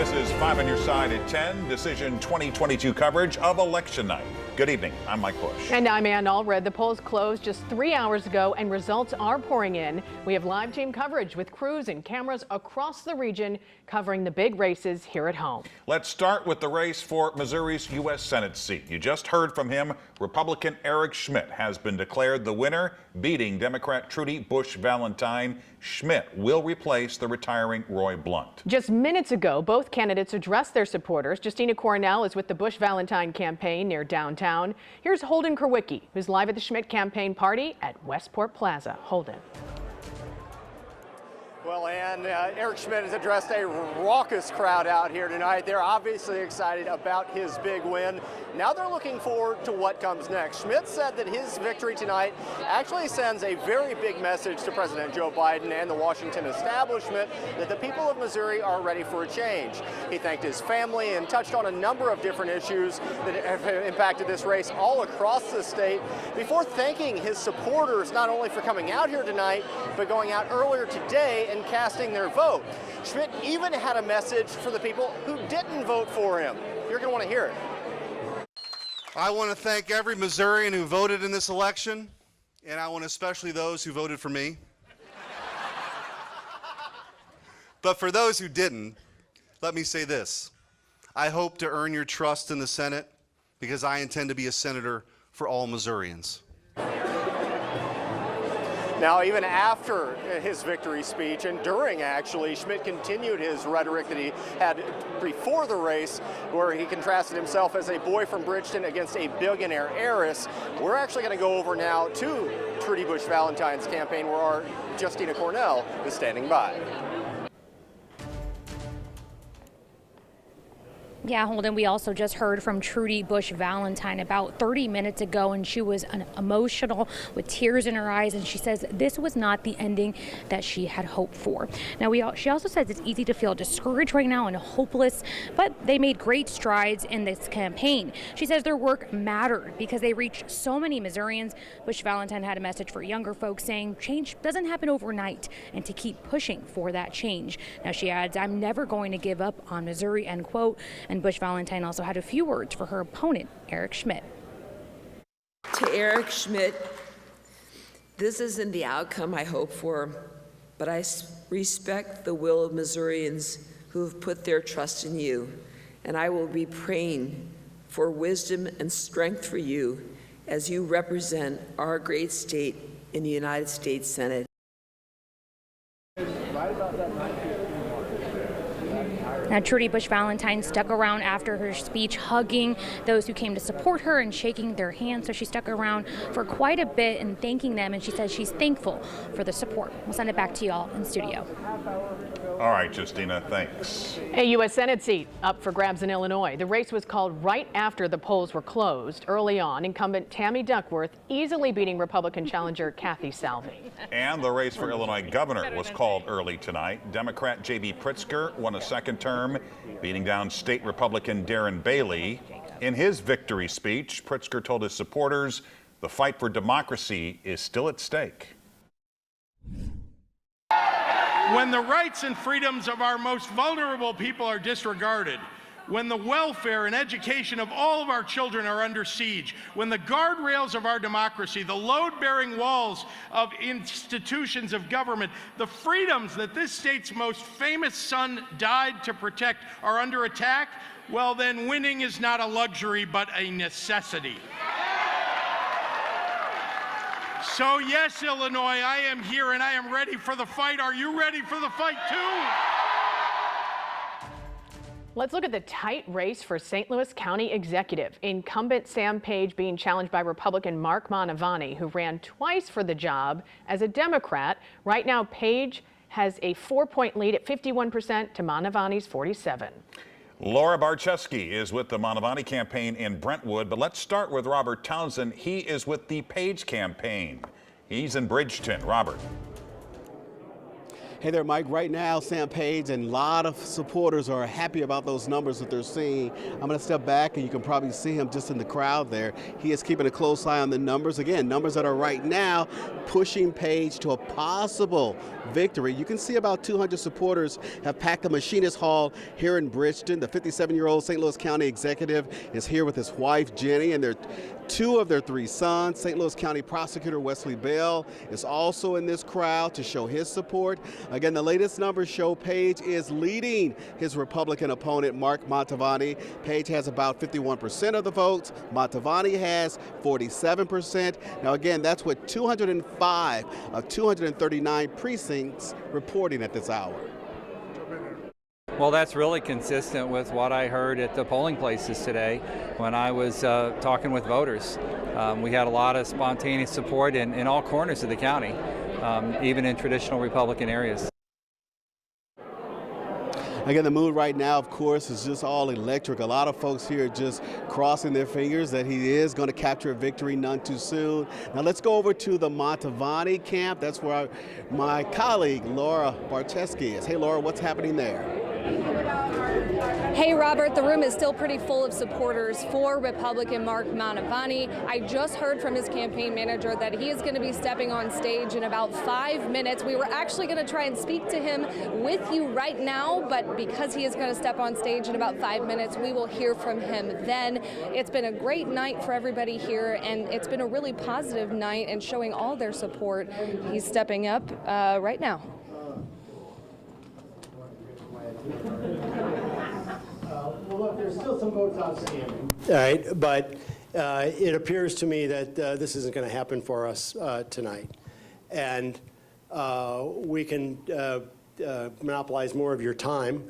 This is 5 on your side at 10, Decision 2022 coverage of election night. Good evening. I'm Mike Bush. And I'm Ann Allred. The polls closed just 3 hours ago and results are pouring in. We have live team coverage with crews and cameras across the region covering the big races here at home. Let's start with the race for Missouri's U.S. Senate seat. You just heard from him. Republican Eric Schmitt has been declared the winner, beating Democrat Trudy Busch Valentine. Schmitt will replace the retiring Roy Blunt. Just minutes ago, both candidates addressed their supporters. Justina Cornell is with the Busch Valentine campaign near downtown. Here's Holden Kerwicki, who's live at the Schmitt campaign party at Westport Plaza. Holden. Well, Ann, Eric Schmitt has addressed a raucous crowd out here tonight. They're obviously excited about his big win. Now they're looking forward to what comes next. Schmitt said that his victory tonight actually sends a very big message to President Joe Biden and the Washington establishment that the people of Missouri are ready for a change. He thanked his family and touched on a number of different issues that have impacted this race all across the state before thanking his supporters not only for coming out here tonight, but going out earlier today and casting their vote. Schmitt even had a message for the people who didn't vote for him. You're going to want to hear it. I want to thank every Missourian who voted in this election, and I want especially those who voted for me. But for those who didn't, let me say this. I hope to earn your trust in the Senate because I intend to be a senator for all Missourians. Now, even after his victory speech and during, actually, Schmitt continued his rhetoric that he had before the race, where he contrasted himself as a boy from Bridgeton against a billionaire heiress. We're actually going to go over now to Trudy Busch Valentine's campaign, where our Justina Cornell is standing by. Yeah, Holden, we also just heard from Trudy Busch Valentine about 30 minutes ago, and she was emotional with tears in her eyes, and she says this was not the ending that she had hoped for. Now, she also says it's easy to feel discouraged right now and hopeless, but they made great strides in this campaign. She says their work mattered because they reached so many Missourians. Busch Valentine had a message for younger folks saying change doesn't happen overnight and to keep pushing for that change. Now, she adds, I'm never going to give up on Missouri, end quote. And Busch Valentine also had a few words for her opponent, Eric Schmitt. To Eric Schmitt, this isn't the outcome I hope for, but I respect the will of Missourians who have put their trust in you, and I will be praying for wisdom and strength for you as you represent our great state in the United States Senate. Now, Trudy Busch Valentine stuck around after her speech, hugging those who came to support her and shaking their hands. So she stuck around for quite a bit and thanking them, and she says she's thankful for the support. We'll send it back to you all in studio. All right, Justina, thanks. A U.S. Senate seat up for grabs in Illinois. The race was called right after the polls were closed. Early on, incumbent Tammy Duckworth easily beating Republican challenger Kathy Salvi. And the race for Illinois governor was called early tonight. Democrat J.B. Pritzker won a second term, beating down state Republican Darren Bailey. In his victory speech, Pritzker told his supporters the fight for democracy is still at stake. When the rights and freedoms of our most vulnerable people are disregarded, when the welfare and education of all of our children are under siege, when the guardrails of our democracy, the load-bearing walls of institutions of government, the freedoms that this state's most famous son died to protect are under attack, well, then winning is not a luxury but a necessity. So yes, Illinois, I am here and I am ready for the fight. Are you ready for the fight too? Let's look at the tight race for St. Louis County Executive. Incumbent Sam Page being challenged by Republican Mark Mantovani, who ran twice for the job as a Democrat. Right now, Page has a 4-point lead at 51% to Mantovani's 47%. Laura Barczewski is with the Mantovani campaign in Brentwood, but let's start with Robert Townsend. He is with the Page campaign. He's in Bridgeton. Robert. Hey there, Mike. Right now, Sam Page and a lot of supporters are happy about those numbers that they're seeing. I'm going to step back, and you can probably see him just in the crowd there. He is keeping a close eye on the numbers. Again, numbers that are right now pushing Page to a possible victory. You can see about 200 supporters have packed the Machinist Hall here in Bridgeton. The 57-year-old St. Louis County executive is here with his wife, Jenny, and two of their three sons. St. Louis County Prosecutor Wesley Bell is also in this crowd to show his support. Again, the latest numbers show Page is leading his Republican opponent, Mark Mantovani. Page has about 51% of the votes. Mantovani has 47%. Now, again, that's with 205 of 239 precincts reporting at this hour. Well, that's really consistent with what I heard at the polling places today when I was talking with voters. We had a lot of spontaneous support in all corners of the county, even in traditional Republican areas. Again, the mood right now, of course, is just all electric. A lot of folks here just crossing their fingers that he is going to capture a victory none too soon. Now let's go over to the Mantovani camp. That's where my colleague, Laura Barteski, is. Hey, Laura, what's happening there? Hey, Robert, the room is still pretty full of supporters for Republican Mark Mantovani. I just heard from his campaign manager that he is going to be stepping on stage in about 5 minutes. We were actually going to try and speak to him with you right now, but because he is going to step on stage in about 5 minutes, we will hear from him then. It's been a great night for everybody here, and it's been a really positive night and showing all their support. He's stepping up right now. Well, look, there's still some votes outstanding. All right, but it appears to me that this isn't going to happen for us tonight. And we can monopolize more of your time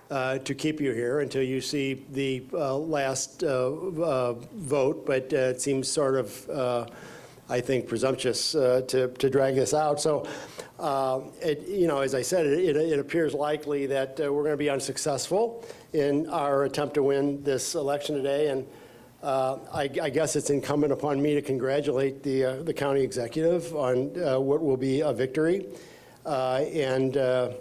to keep you here until you see the last vote, but it seems sort of, I think, presumptuous to drag this out. So, as I said, it appears likely that we're going to be unsuccessful in our attempt to win this election today. And I guess it's incumbent upon me to congratulate the county executive on what will be a victory. And to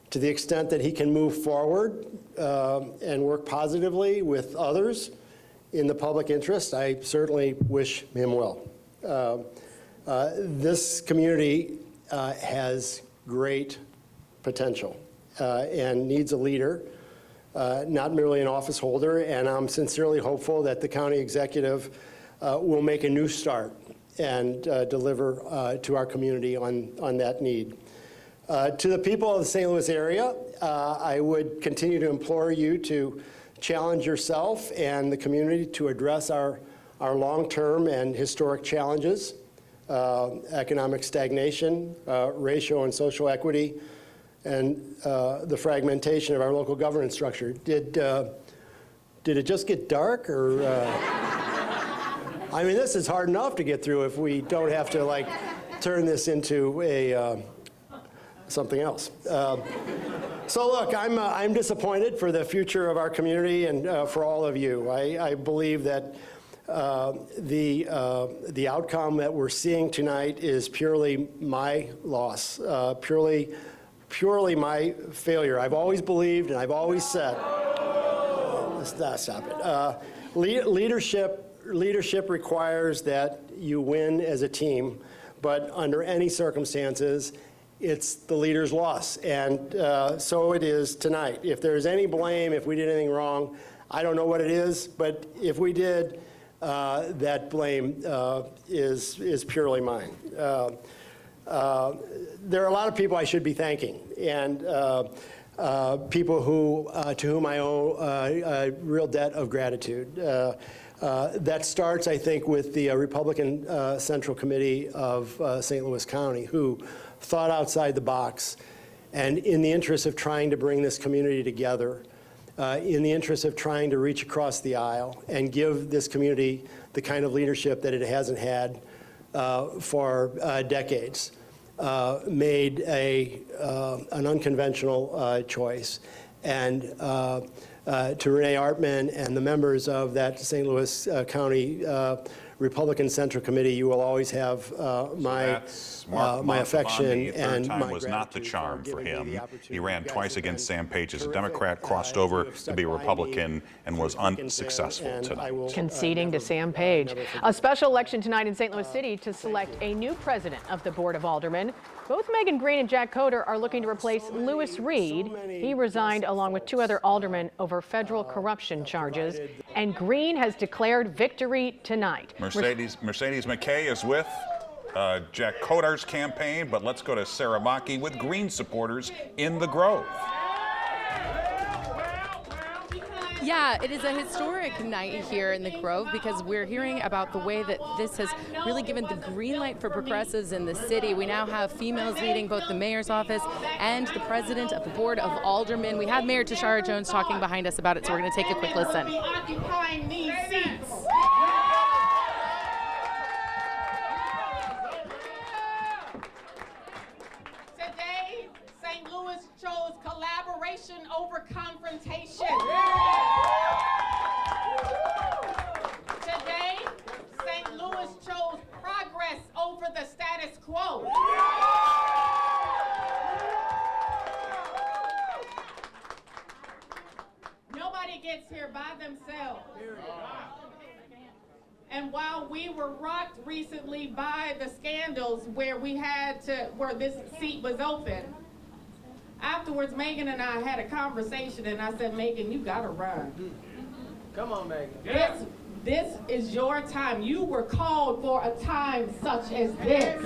the extent that he can move forward and work positively with others in the public interest, I certainly wish him well. This community has great potential and needs a leader, not merely an office holder, and I'm sincerely hopeful that the county executive will make a new start and deliver to our community on that need. To the people of the St. Louis area, I would continue to implore you to challenge yourself and the community to address our long-term and historic challenges, economic stagnation, racial and social equity, and the fragmentation of our local governance structure. Did it just get dark, or? I mean, this is hard enough to get through if we don't have to turn this into a something else. So look, I'm disappointed for the future of our community and for all of you. I believe that the outcome that we're seeing tonight is purely my loss, purely my failure. I've always believed, and I've always said, stop it. Leadership requires that you win as a team, but under any circumstances, it's the leader's loss, and so it is tonight. If there's any blame, if we did anything wrong, I don't know what it is, but if we did, that blame is purely mine. There are a lot of people I should be thanking, and people to whom I owe a real debt of gratitude. That starts, I think, with the Republican Central Committee of St. Louis County, who thought outside the box, and in the interest of trying to bring this community together, in the interest of trying to reach across the aisle and give this community the kind of leadership that it hasn't had for decades, made an unconventional choice. And to Renee Artman and the members of that St. Louis County Republican Central Committee, you will always have my affection Third and time my was not the gratitude charm for giving me the him. opportunity. He ran You guys twice have against been Sam Page as a terrific. Democrat, crossed You over have to stuck be a by me Republican, and was through thick and thin, unsuccessful and I tonight. will, Conceding to never- Sam Page. never forget. A special election tonight in St. Louis City to select a new president of the Board of Aldermen. Both Megan Green and Jack Coder are looking to replace Lewis Reed. He resigned along with 2 other aldermen over federal corruption charges. And Green has declared victory tonight. Mercedes McKay is with Jack Coder's campaign, but let's go to Sarah Maki with Green supporters in the Grove. Yeah, it is a historic night here in the Grove because we're hearing about the way that this has really given the green light for progressives in the city. We now have females leading both the mayor's office and the president of the Board of Aldermen. We have Mayor Tashara Jones talking behind us about it, so we're going to take a quick listen. Occupying these seats. Today, St. Louis chose collaboration over confrontation. Today, St. Louis chose progress over the status quo. Nobody gets here by themselves. And while we were rocked recently by the scandals where this seat was open, afterwards Megan and I had a conversation and I said, Megan, you gotta run. Come on, Megan. This is your time. You were called for a time such as this.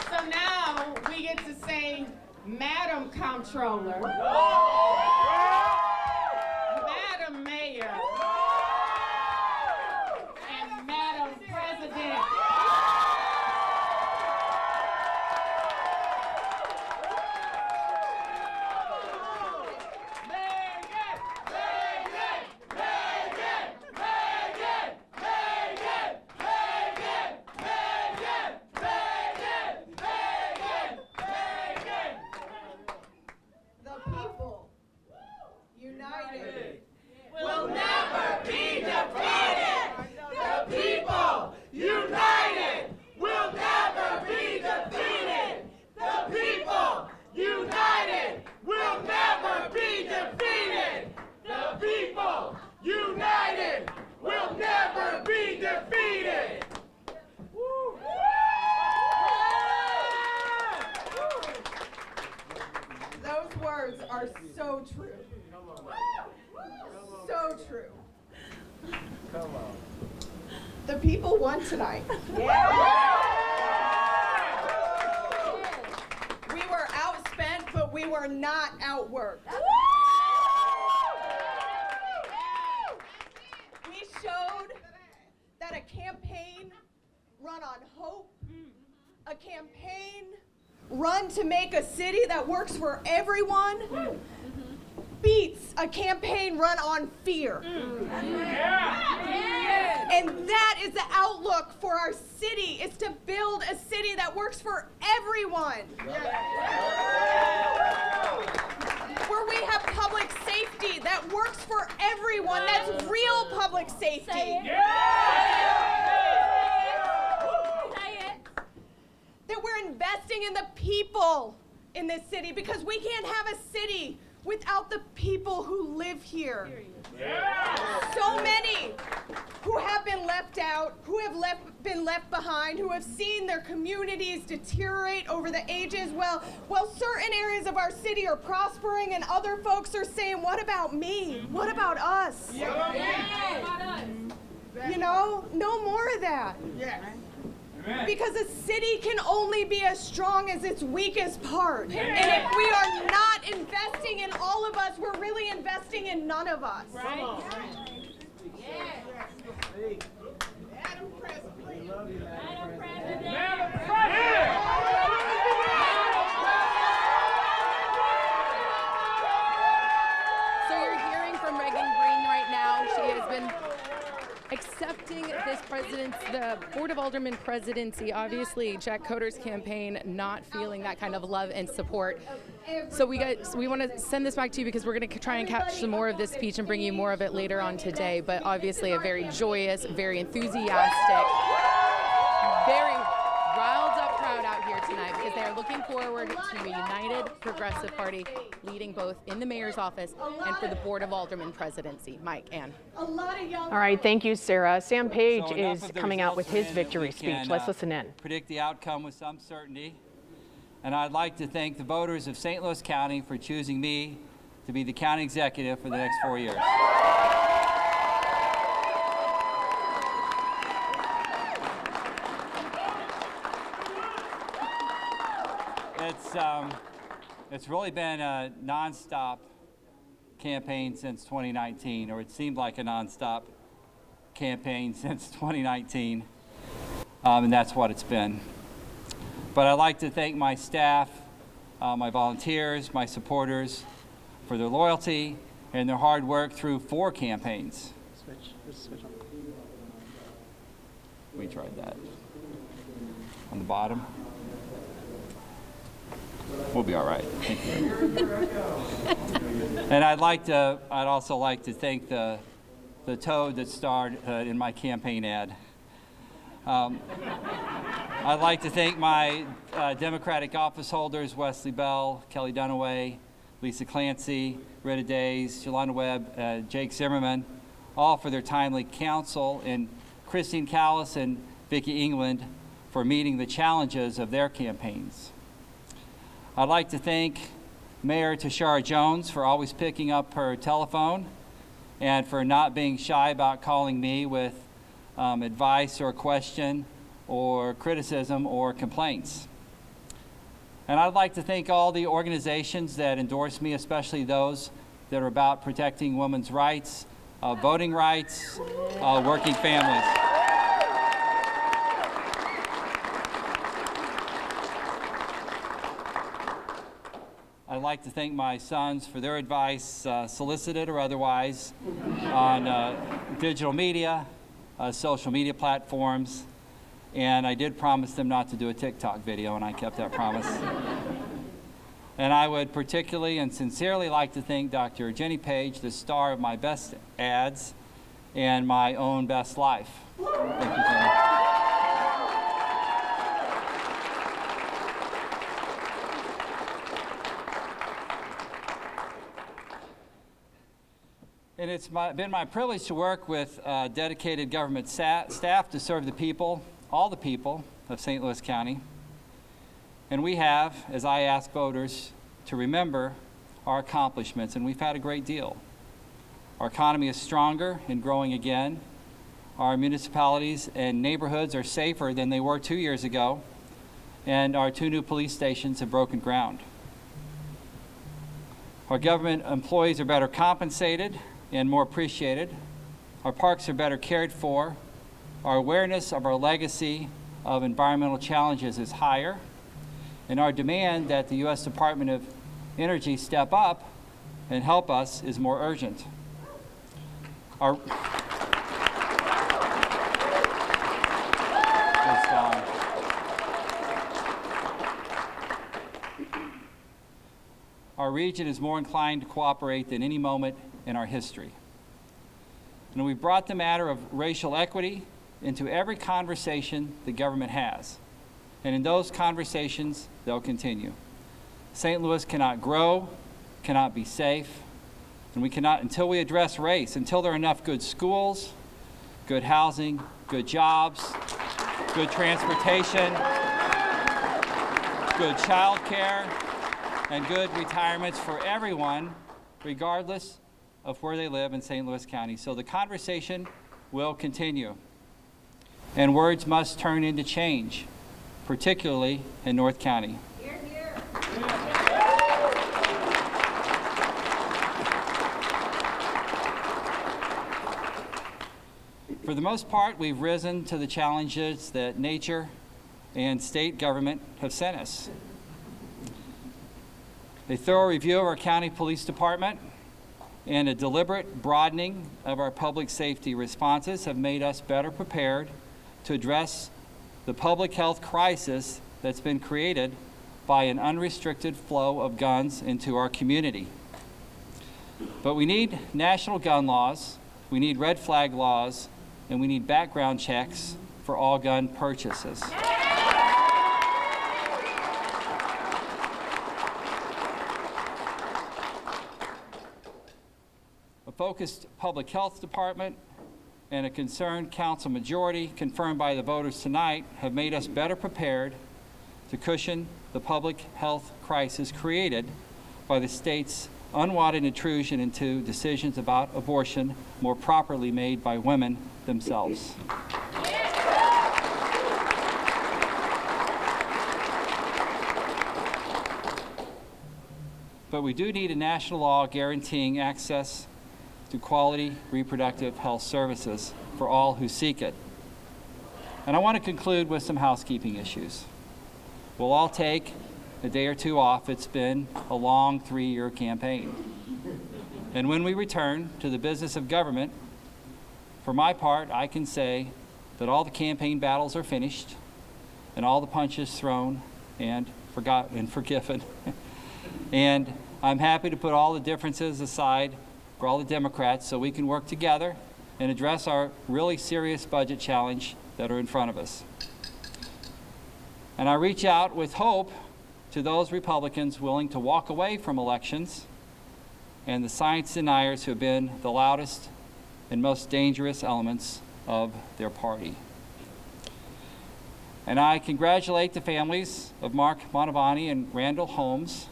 So now we get to say, Madam Comptroller, Madam Mayor, and Madam President. The people, united, will never be defeated. The people, united, will never be defeated. The people, united, will never be defeated. The people, united, will never be defeated. Those words are so true. So true. Come on. The people won tonight. We were outspent, but we were not outworked. We showed that a campaign run on hope, a campaign run to make a city that works for everyone, beats a campaign run on fear. And that is the outlook for our city, is to build a city that works for everyone. Where we have public safety that works for everyone, that's real public safety. That we're investing in the people in this city, because we can't have a city without the people who live here. So many who have been left out, who have been left behind, who have seen their communities deteriorate over the ages. While certain areas of our city are prospering and other folks are saying, what about me? What about us? You know, no more of that. Because a city can only be as strong as its weakest part. And if we are not investing in all of us, we're really investing in none of us. Right? Madam President. Madam President. Madam President. So you're hearing from Megan Green right now. She has been accepted accepting the Board of Aldermen presidency. Obviously, Jack Coder's campaign not feeling that kind of love and support. So we want to send this back to you because we're going to try and catch some more of this speech and bring you more of it later on today. But obviously, a very joyous, very enthusiastic, very riled up crowd out here tonight because they are looking forward to a united progressive party leading both in the mayor's office and for the Board of Aldermen presidency. Mike, Ann. All right, thank you, Sarah. Sam Page So is enough of the coming out with results his are in that victory we speech. can, Let's listen in. Predict the outcome with some certainty. And I'd like to thank the voters of St. Louis County for choosing me to be the county executive for the next 4 years. It's really been a nonstop campaign since 2019, or it seemed like a nonstop campaign since 2019, and that's what it's been. But I'd like to thank my staff, my volunteers, my supporters for their loyalty and their hard work through 4 campaigns. We tried that. On the bottom. We'll be all right. Thank you. And I'd also like to thank the toad that starred in my campaign ad. I'd like to thank my Democratic office holders, Wesley Bell, Kelly Dunaway, Lisa Clancy, Rita Days, Yolanda Webb, Jake Zimmerman, all for their timely counsel, and Christine Callis and Vicki England for meeting the challenges of their campaigns. I'd like to thank Mayor Tashara Jones for always picking up her telephone and for not being shy about calling me with advice or question or criticism or complaints. And I'd like to thank all the organizations that endorse me, especially those that are about protecting women's rights, voting rights, working families. I'd like to thank my sons for their advice, solicited or otherwise, on digital media, social media platforms, and I did promise them not to do a TikTok video, and I kept that promise. And I would particularly and sincerely like to thank Dr. Jenny Page, the star of my best ads and my own best life. Thank you, Jenny. And it's been my privilege to work with dedicated government staff to serve the people, all the people of St. Louis County. And we have, as I ask voters, to remember our accomplishments, and we've had a great deal. Our economy is stronger and growing again. Our municipalities and neighborhoods are safer than they were 2 years ago, and our 2 new police stations have broken ground. Our government employees are better compensated and more appreciated. Our parks are better cared for. Our awareness of our legacy of environmental challenges is higher, and our demand that the U.S. Department of Energy step up and help us is more urgent. Our region is more inclined to cooperate than any moment in our history. And we've brought the matter of racial equity into every conversation the government has. And in those conversations, they'll continue. St. Louis cannot grow, cannot be safe, and we cannot until we address race, until there are enough good schools, good housing, good jobs, good transportation, good child care, and good retirements for everyone, regardless of where they live in St. Louis County. So the conversation will continue. And words must turn into change, particularly in North County. Hear, hear. For the most part, we've risen to the challenges that nature and state government have sent us. A thorough review of our county police department and a deliberate broadening of our public safety responses have made us better prepared to address the public health crisis that's been created by an unrestricted flow of guns into our community. But we need national gun laws, we need red flag laws, and we need background checks for all gun purchases. A focused public health department and a concerned council majority confirmed by the voters tonight have made us better prepared to cushion the public health crisis created by the state's unwanted intrusion into decisions about abortion more properly made by women themselves. But we do need a national law guaranteeing access to quality reproductive health services for all who seek it. And I want to conclude with some housekeeping issues. We'll all take a day or two off. It's been a long 3-year campaign. And when we return to the business of government, for my part, I can say that all the campaign battles are finished and all the punches thrown and forgotten and forgiven. And I'm happy to put all the differences aside for all the Democrats so we can work together and address our really serious budget challenge that are in front of us. And I reach out with hope to those Republicans willing to walk away from elections and the science deniers who have been the loudest and most dangerous elements of their party. And I congratulate the families of Mark Mantovani and Randall Holmes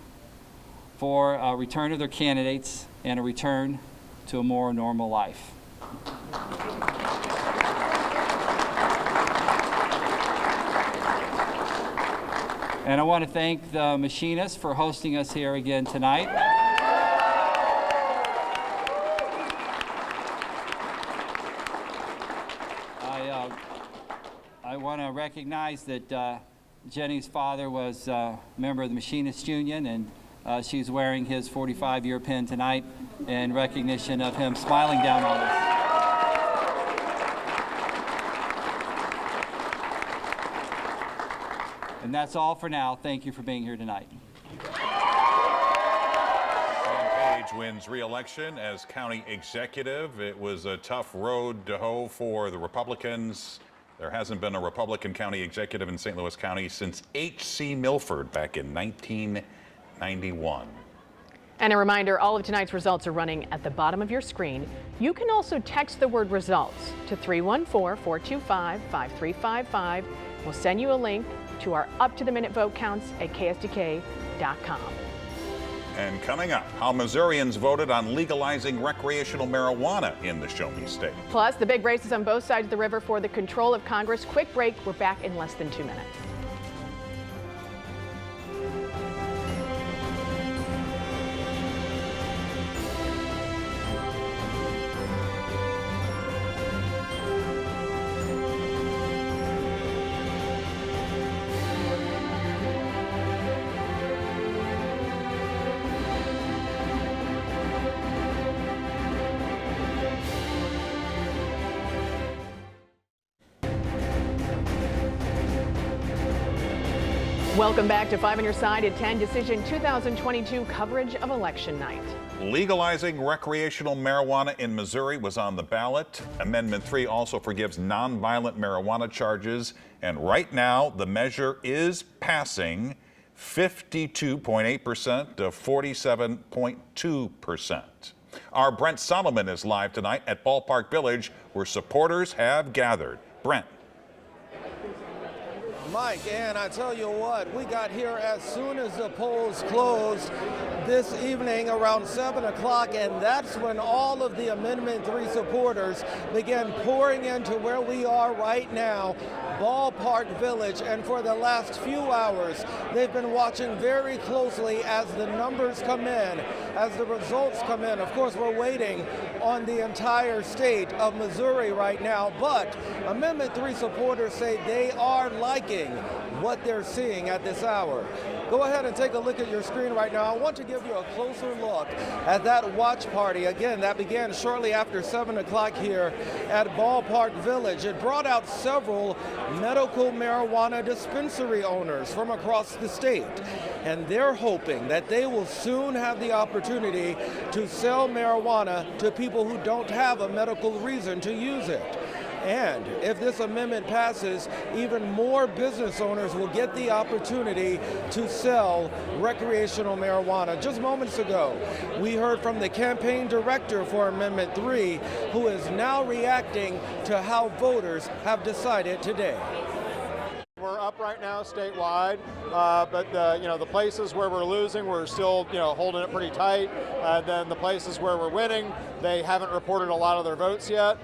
for a return of their candidates and a return to a more normal life. And I want to thank the machinists for hosting us here again tonight. I want to recognize that Jenny's father was a member of the Machinists Union, and she's wearing his 45-year pin tonight in recognition of him smiling down on us. And that's all for now. Thank you for being here tonight. Sam Page wins re-election as county executive. It was a tough road to hoe for the Republicans. There hasn't been a Republican county executive in St. Louis County since H.C. Milford back in 1991. And a reminder, all of tonight's results are running at the bottom of your screen. You can also text the word results to 314-425-5355. We'll send you a link to our up-to-the-minute vote counts at ksdk.com. And coming up, how Missourians voted on legalizing recreational marijuana in the Show Me State. Plus, the big races on both sides of the river for the control of Congress. Quick break. We're back in less than 2 minutes. Welcome back to 5 on Your Side at 10 Decision 2022 coverage of election night. Legalizing recreational marijuana in Missouri was on the ballot. Amendment 3 also forgives nonviolent marijuana charges. And right now, the measure is passing 52.8% to 47.2%. Our Brent Solomon is live tonight at Ballpark Village, where supporters have gathered. Brent. Mike, and I tell you what, we got here as soon as the polls closed this evening around 7 o'clock, and that's when all of the Amendment 3 supporters began pouring into where we are right now, Ballpark Village. And for the last few hours, they've been watching very closely as the numbers come in, as the results come in. Of course, we're waiting on the entire state of Missouri right now, but Amendment 3 supporters say they are liking seeing what they're seeing at this hour. Go ahead and take a look at your screen right now. I want to give you a closer look at that watch party. Again, that began shortly after 7 o'clock here at Ballpark Village. It brought out several medical marijuana dispensary owners from across the state. And they're hoping that they will soon have the opportunity to sell marijuana to people who don't have a medical reason to use it. And if this amendment passes, even more business owners will get the opportunity to sell recreational marijuana. Just moments ago, we heard from the campaign director for Amendment 3, who is now reacting to how voters have decided today. We're up right now statewide, but the places where we're losing, we're still holding it pretty tight. Then the places where we're winning, they haven't reported a lot of their votes yet.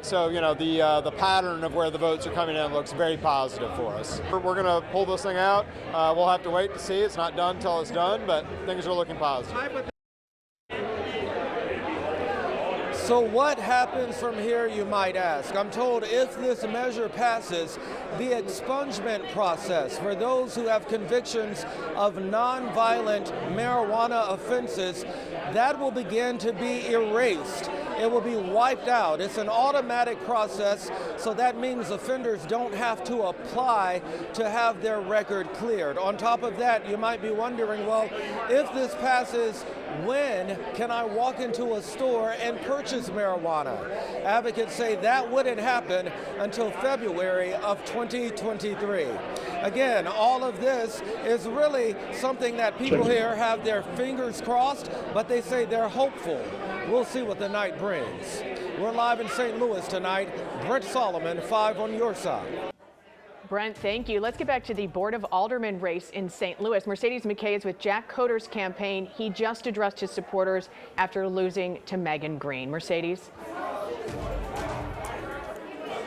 So the pattern of where the votes are coming in looks very positive for us. We're going to pull this thing out. We'll have to wait to see. It's not done until it's done, but things are looking positive. So what happens from here, you might ask? I'm told if this measure passes, the expungement process for those who have convictions of nonviolent marijuana offenses, that will begin to be erased. It will be wiped out. It's an automatic process, so that means offenders don't have to apply to have their record cleared. On top of that, you might be wondering, well, if this passes, when can I walk into a store and purchase marijuana? Advocates say that wouldn't happen until February of 2023. Again, all of this is really something that people here have their fingers crossed, but they say they're hopeful. We'll see what the night brings. We're live in St. Louis tonight. Brent Solomon, 5 on your side. Brent, thank you. Let's get back to the Board of Aldermen race in St. Louis. Mercedes McKay is with Jack Coder's campaign. He just addressed his supporters after losing to Megan Green. Mercedes?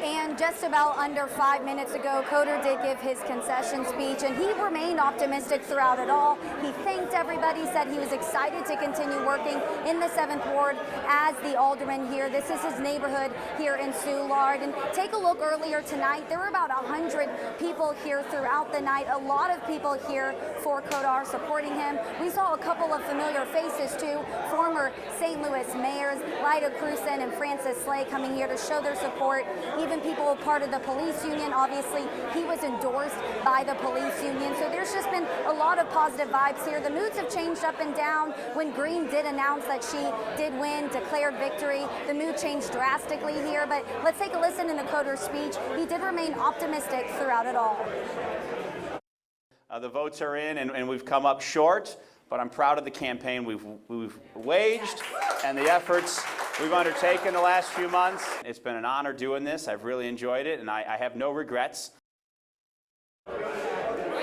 And just about under 5 minutes ago, Coder did give his concession speech, and he remained optimistic throughout it all. He thanked everybody, said he was excited to continue working in the 7th Ward as the alderman here. This is his neighborhood here in Soulard. And take a look earlier tonight. There were about 100 people here throughout the night. A lot of people here for Coder supporting him. We saw a couple of familiar faces too. Former St. Louis mayors Lyda Krewson and Francis Slay coming here to show their support. Even people part of the police union. Obviously, he was endorsed by the police union. So there's just been a lot of positive vibes here. The moods have changed up and down. When Green did announce that she did win, declared victory, the mood changed drastically here. But let's take a listen in the Coder's speech. He did remain optimistic throughout it all. The votes are in, and we've come up short, but I'm proud of the campaign we've waged and the efforts we've undertaken the last few months. It's been an honor doing this. I've really enjoyed it, and I have no regrets.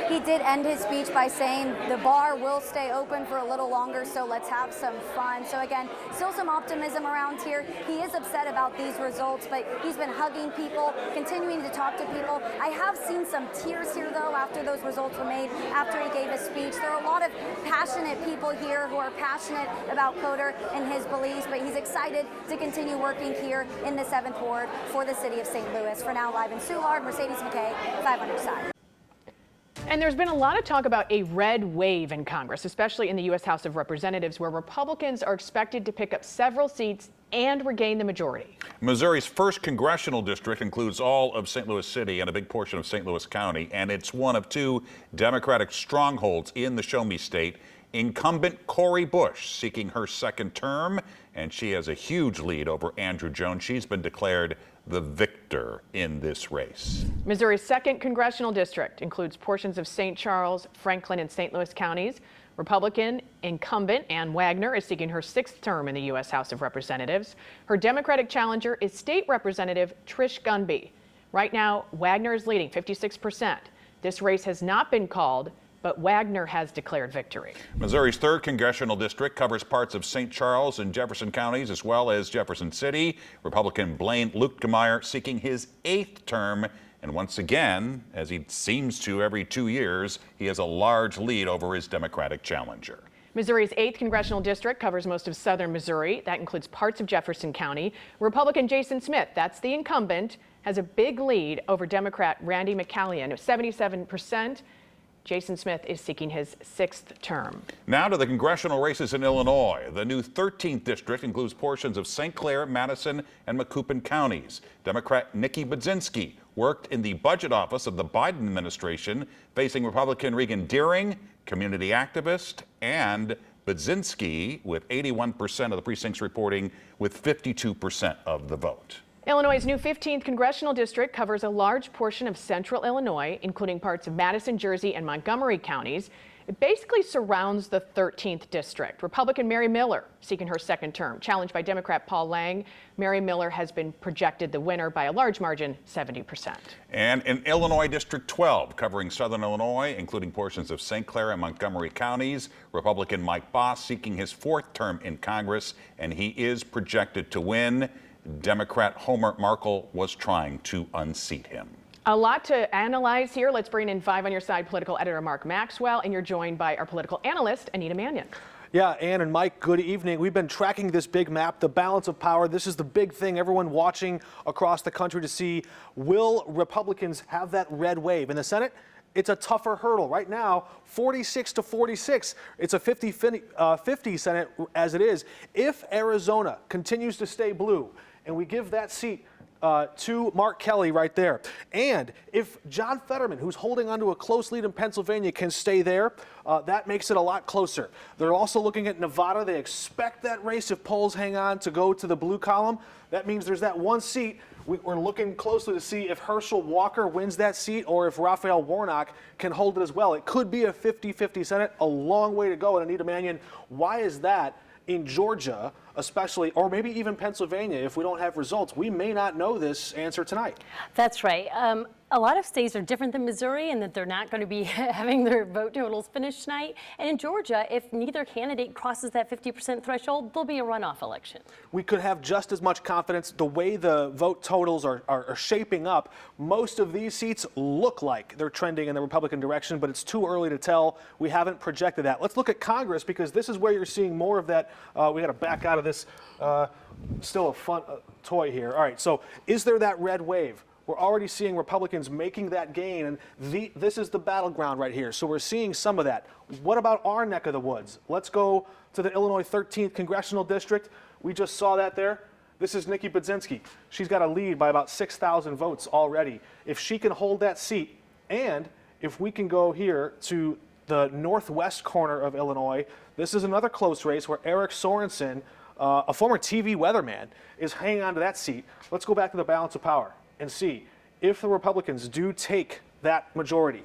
He did end his speech by saying the bar will stay open for a little longer, so let's have some fun. So again, still some optimism around here. He is upset about these results, but he's been hugging people, continuing to talk to people. I have seen some tears here, though, after those results were made, after he gave his speech. There are a lot of passionate people here who are passionate about Coder and his beliefs, but he's excited to continue working here in the 7th Ward for the city of St. Louis. For now, live in Soulard, Mercedes McKay, 5 on your side. And there's been a lot of talk about a red wave in Congress, especially in the U.S. House of Representatives, where Republicans are expected to pick up several seats and regain the majority. Missouri's 1st congressional district includes all of St. Louis City and a big portion of St. Louis County, and it's one of 2 Democratic strongholds in the Show Me State. Incumbent Cori Bush seeking her 2nd term, and she has a huge lead over Andrew Jones. She's been declared the victor in this race. Missouri's 2nd congressional district includes portions of St. Charles, Franklin, and St. Louis counties. Republican incumbent Ann Wagner is seeking her 6th term in the U.S. House of Representatives. Her Democratic challenger is State Representative Trish Gunby. Right now, Wagner is leading 56%. This race has not been called, but Wagner has declared victory. Missouri's 3rd congressional district covers parts of St. Charles and Jefferson counties, as well as Jefferson City. Republican Blaine Luetkemeyer seeking his 8th term. And once again, as he seems to every 2 years, he has a large lead over his Democratic challenger. Missouri's 8th congressional district covers most of southern Missouri. That includes parts of Jefferson County. Republican Jason Smith, that's the incumbent, has a big lead over Democrat Randy McCallion of 77%. Jason Smith is seeking his 6th term. Now to the congressional races in Illinois. The new 13th district includes portions of St. Clair, Madison, and Macoupin counties. Democrat Nikki Budzinski worked in the budget office of the Biden administration, facing Republican Regan Deering, community activist, and Budzinski with 81% of the precincts reporting with 52% of the vote. Illinois' new 15th congressional district covers a large portion of central Illinois, including parts of Madison, Jersey, and Montgomery counties. It basically surrounds the 13th district. Republican Mary Miller seeking her 2nd term. Challenged by Democrat Paul Lang, Mary Miller has been projected the winner by a large margin, 70%. And in Illinois District 12, covering southern Illinois, including portions of St. Clair and Montgomery counties, Republican Mike Boss seeking his 4th term in Congress, and he is projected to win. Democrat Homer Markle was trying to unseat him. A lot to analyze here. Let's bring in 5 on Your Side political editor Mark Maxwell, and you're joined by our political analyst, Anita Mannion. Yeah, Ann and Mike, good evening. We've been tracking this big map, the balance of power. This is the big thing everyone watching across the country to see. Will Republicans have that red wave? In the Senate, it's a tougher hurdle. Right now, 46 to 46. It's a 50-50 Senate as it is. If Arizona continues to stay blue, and we give that seat to Mark Kelly right there. And if John Fetterman, who's holding onto a close lead in Pennsylvania, can stay there, that makes it a lot closer. They're also looking at Nevada. They expect that race, if polls hang on, to go to the blue column. That means there's that one seat. We're looking closely to see if Herschel Walker wins that seat or if Raphael Warnock can hold it as well. It could be a 50-50 Senate, a long way to go. And Anita Mannion, why is that? In Georgia, especially, or maybe even Pennsylvania, if we don't have results, we may not know this answer tonight. That's right. A lot of states are different than Missouri in that they're not going to be having their vote totals finished tonight. And in Georgia, if neither candidate crosses that 50% threshold, there'll be a runoff election. We could have just as much confidence the way the vote totals are shaping up. Most of these seats look like they're trending in the Republican direction, but it's too early to tell. We haven't projected that. Let's look at Congress, because this is where you're seeing more of that. We got to back out of this. Still a fun toy here. All right, so is there that red wave? We're already seeing Republicans making that gain, and this is the battleground right here. So we're seeing some of that. What about our neck of the woods? Let's go to the Illinois 13th Congressional District. We just saw that there. This is Nikki Budzinski. She's got a lead by about 6,000 votes already. If she can hold that seat, and if we can go here to the northwest corner of Illinois, this is another close race where Eric Sorensen, a former TV weatherman, is hanging on to that seat. Let's go back to the balance of power and see if the Republicans do take that majority.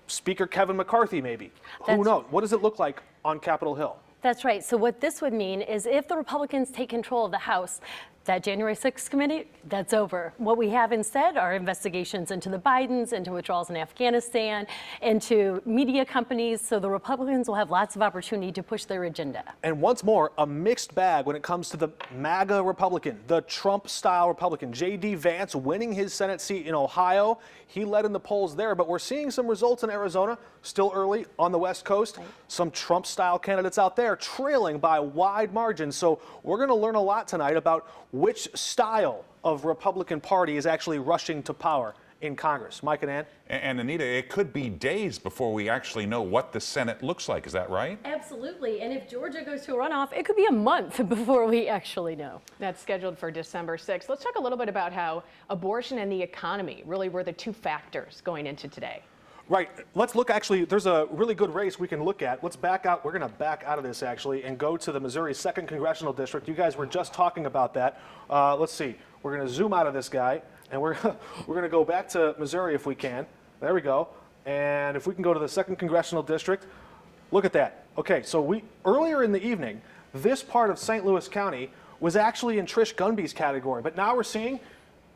Speaker Kevin McCarthy, maybe. Who knows? What does it look like on Capitol Hill? That's right. So what this would mean is if the Republicans take control of the House, that January 6th committee, that's over. What we have instead are investigations into the Bidens, into withdrawals in Afghanistan, into media companies. So the Republicans will have lots of opportunity to push their agenda. And once more, a mixed bag when it comes to the MAGA Republican, the Trump-style Republican. J.D. Vance winning his Senate seat in Ohio. He led in the polls there, but we're seeing some results in Arizona, still early on the West Coast. Right. Some Trump-style candidates out there trailing by wide margins. So we're going to learn a lot tonight about which style of Republican Party is actually rushing to power in Congress. Mike and Ann? And Anita, it could be days before we actually know what the Senate looks like. Is that right? Absolutely. And if Georgia goes to a runoff, it could be a month before we actually know. That's scheduled for December 6th. Let's talk a little bit about how abortion and the economy really were the 2 factors going into today. Right. Let's look, actually, there's a really good race we can look at. Let's back out. We're going to back out of this, actually, and go to the Missouri 2nd Congressional District. You guys were just talking about that. Let's see. We're going to zoom out of this guy, and we're going to go back to Missouri if we can. There we go. And if we can go to the 2nd Congressional District, look at that. Okay, so earlier in the evening, this part of St. Louis County was actually in Trish Gunby's category, but now we're seeing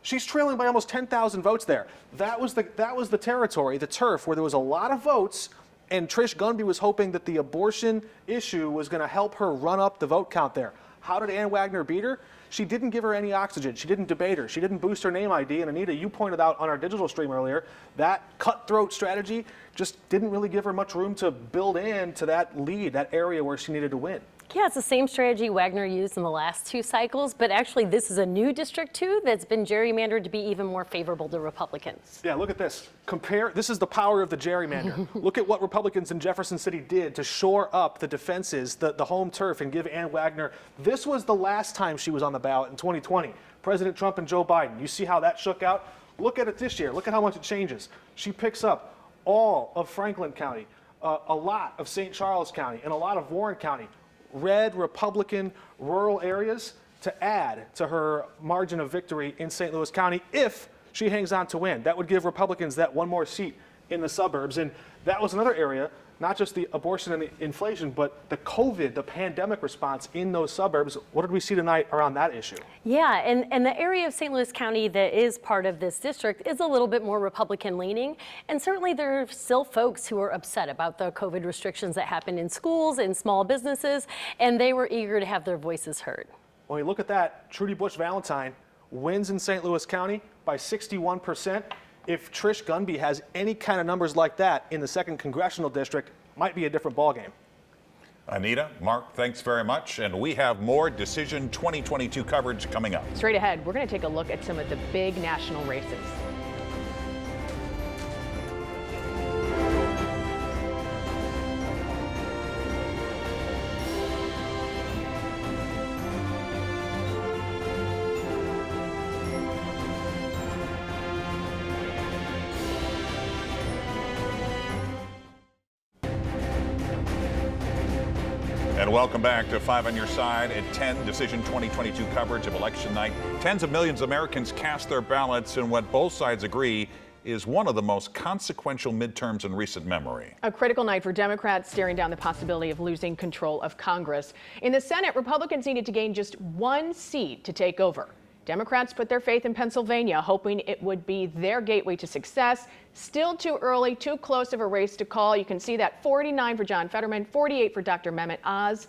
she's trailing by almost 10,000 votes there. That was the territory, the turf, where there was a lot of votes, and Trish Gunby was hoping that the abortion issue was going to help her run up the vote count there. How did Ann Wagner beat her? She didn't give her any oxygen. She didn't debate her. She didn't boost her name ID. And Anita, you pointed out on our digital stream earlier, that cutthroat strategy just didn't really give her much room to build into that lead, that area where she needed to win. Yeah, it's the same strategy Wagner used in the last 2 cycles, but actually this is a new district too that's been gerrymandered to be even more favorable to Republicans. Yeah, look at this. This is the power of the gerrymander. Look at what Republicans in Jefferson City did to shore up the defenses, the home turf, and give Ann Wagner. This was the last time she was on the ballot in 2020. President Trump and Joe Biden. You see how that shook out? Look at it this year. Look at how much it changes. She picks up all of Franklin County, a lot of St. Charles County, and a lot of Warren County. Red Republican rural areas to add to her margin of victory in St. Louis County if she hangs on to win. That would give Republicans that one more seat in the suburbs. And that was another area, not just the abortion and the inflation, but the COVID, the pandemic response in those suburbs. What did we see tonight around that issue? Yeah, and the area of St. Louis County that is part of this district is a little bit more Republican leaning. And certainly there are still folks who are upset about the COVID restrictions that happened in schools and small businesses, and they were eager to have their voices heard. When we look at that, Trudy Bush Valentine wins in St. Louis County by 61%. If Trish Gunby has any kind of numbers like that in the 2nd congressional district, might be a different ballgame. Anita, Mark, thanks very much. And we have more Decision 2022 coverage coming up. Straight ahead, we're going to take a look at some of the big national races. And welcome back to 5 on Your Side at 10, Decision 2022 coverage of election night. Tens of millions of Americans cast their ballots in what both sides agree is one of the most consequential midterms in recent memory. A critical night for Democrats, staring down the possibility of losing control of Congress. In the Senate, Republicans needed to gain just 1 seat to take over. Democrats put their faith in Pennsylvania, hoping it would be their gateway to success. Still too early, too close of a race to call. You can see that 49 for John Fetterman, 48 for Dr. Mehmet Oz.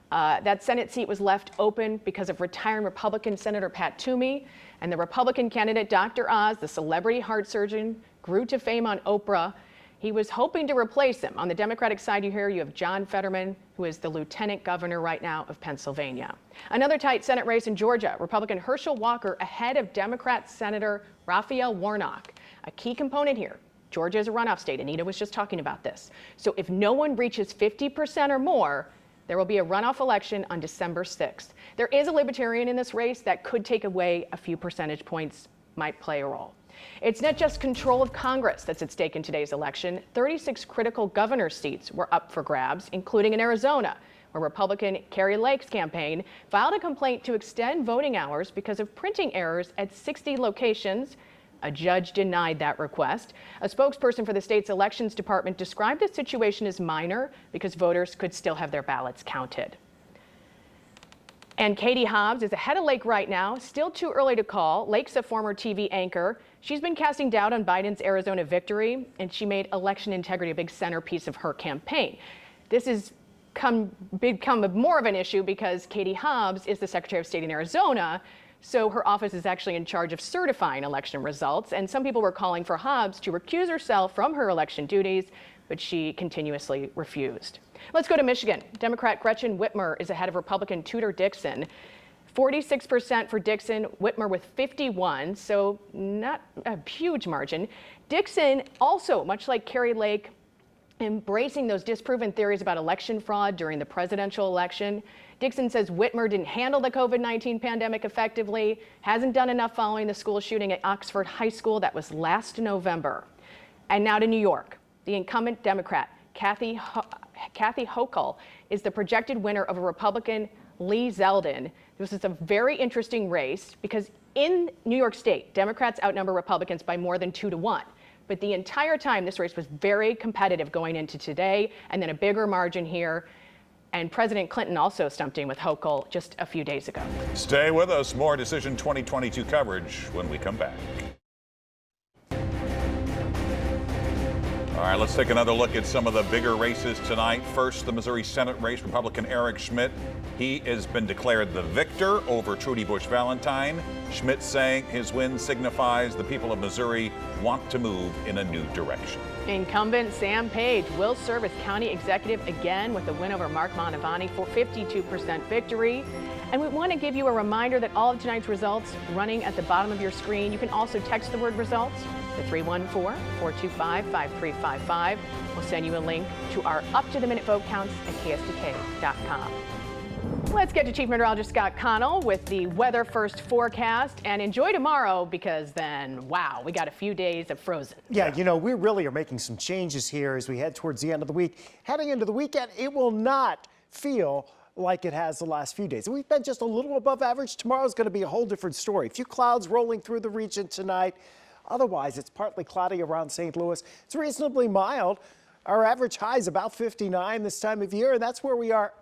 That Senate seat was left open because of retiring Republican Senator Pat Toomey. And the Republican candidate, Dr. Oz, the celebrity heart surgeon, grew to fame on Oprah. He was hoping to replace him. On the Democratic side, you have John Fetterman, who is the lieutenant governor right now of Pennsylvania. Another tight Senate race in Georgia. Republican Herschel Walker ahead of Democrat Senator Raphael Warnock. A key component here. Georgia is a runoff state. Anita was just talking about this. So if no one reaches 50% or more, there will be a runoff election on December 6th. There is a libertarian in this race that could take away a few percentage points, might play a role. It's not just control of Congress that's at stake in today's election. 36 critical governor seats were up for grabs, including in Arizona, where Republican Kari Lake's campaign filed a complaint to extend voting hours because of printing errors at 60 locations. A judge denied that request. A spokesperson for the state's elections department described the situation as minor because voters could still have their ballots counted. And Katie Hobbs is ahead of Lake right now. Still too early to call. Lake's a former TV anchor. She's been casting doubt on Biden's Arizona victory, and she made election integrity a big centerpiece of her campaign. This has become more of an issue because Katie Hobbs is the Secretary of State in Arizona, so her office is actually in charge of certifying election results. And some people were calling for Hobbs to recuse herself from her election duties, but she continuously refused. Let's go to Michigan. Democrat Gretchen Whitmer is ahead of Republican Tudor Dixon. 46% for Dixon, Whitmer with 51, so not a huge margin. Dixon also, much like Kari Lake, embracing those disproven theories about election fraud during the presidential election. Dixon says Whitmer didn't handle the COVID-19 pandemic effectively, hasn't done enough following the school shooting at Oxford High School. That was last November. And now to New York. The incumbent Democrat, Kathy Hochul, is the projected winner of a Republican, Lee Zeldin. This is a very interesting race because in New York State, Democrats outnumber Republicans by more than 2-1. But the entire time, this race was very competitive going into today, and then a bigger margin here. And President Clinton also stumped in with Hochul just a few days ago. Stay with us. More Decision 2022 coverage when we come back. All right, let's take another look at some of the bigger races tonight. First, the Missouri Senate race. Republican Eric Schmitt, he has been declared the victor over Trudy Bush Valentine. Schmitt saying his win signifies the people of Missouri want to move in a new direction. Incumbent Sam Page will serve as county executive again with a win over Mark Mantovani for 52% victory. And we want to give you a reminder that all of tonight's results running at the bottom of your screen. You can also text the word results to 314-425-5355. We'll send you a link to our up-to-the-minute vote counts at KSTK.com. Let's get to Chief Meteorologist Scott Connell with the weather first forecast, and enjoy tomorrow because then, wow, we got a few days of frozen. Yeah, you know, we really are making some changes here as we head towards the end of the week. Heading into the weekend, it will not feel like it has the last few days. We've been just a little above average. Tomorrow's going to be a whole different story. A few clouds rolling through the region tonight. Otherwise, it's partly cloudy around St. Louis. It's reasonably mild. Our average high is about 59 this time of year, and that's where we are.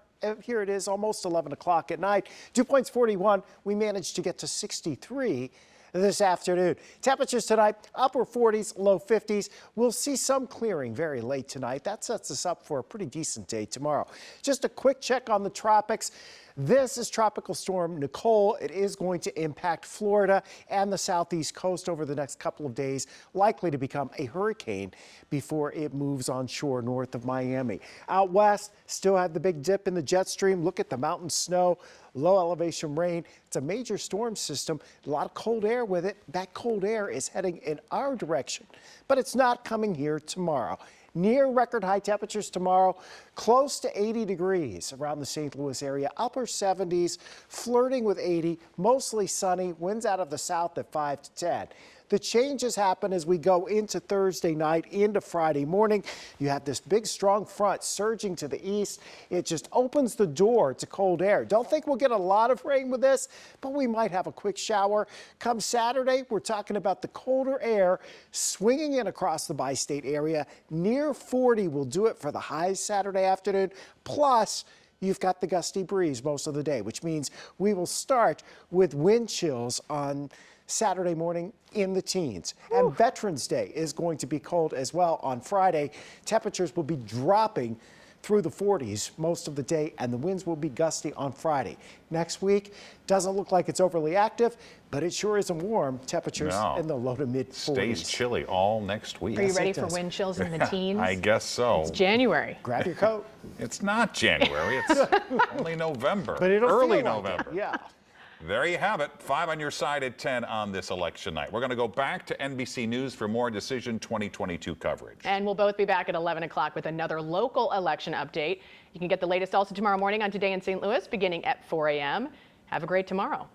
Here it is, almost 11 o'clock at night. Dew point's 41. We managed to get to 63 this afternoon. Temperatures tonight, upper 40s, low 50s. We'll see some clearing very late tonight. That sets us up for a pretty decent day tomorrow. Just a quick check on the tropics. This is Tropical Storm Nicole. It is going to impact Florida and the southeast coast over the next couple of days, likely to become a hurricane before it moves on shore north of Miami. Out west, still have the big dip in the jet stream. Look at the mountain snow, low elevation rain. It's a major storm system, a lot of cold air with it. That cold air is heading in our direction, but it's not coming here tomorrow. Near record high temperatures tomorrow, close to 80 degrees around the St. Louis area, upper 70s, flirting with 80, mostly sunny, winds out of the south at 5 to 10. The changes happen as we go into Thursday night, into Friday morning. You have this big, strong front surging to the east. It just opens the door to cold air. Don't think we'll get a lot of rain with this, but we might have a quick shower. Come Saturday, we're talking about the colder air swinging in across the bi-state area. Near 40 will do it for the highs Saturday afternoon. Plus, you've got the gusty breeze most of the day, which means we will start with wind chills on Saturday morning in the teens. And Veterans Day is going to be cold as well on Friday. Temperatures will be dropping through the 40s most of the day, and the winds will be gusty on Friday. Next week doesn't look like it's overly active, but it sure isn't warm. Temperatures in the low to mid 40s. Stays chilly all next week. Are you ready for wind chills in the teens? I guess so. It's January. Grab your coat. It's not January. It's only November. But it'll early feel like November. it. Yeah. There you have it. 5 on your side at 10 on this election night. We're going to go back to NBC News for more Decision 2022 coverage. And we'll both be back at 11 o'clock with another local election update. You can get the latest also tomorrow morning on Today in St. Louis beginning at 4 a.m. Have a great tomorrow.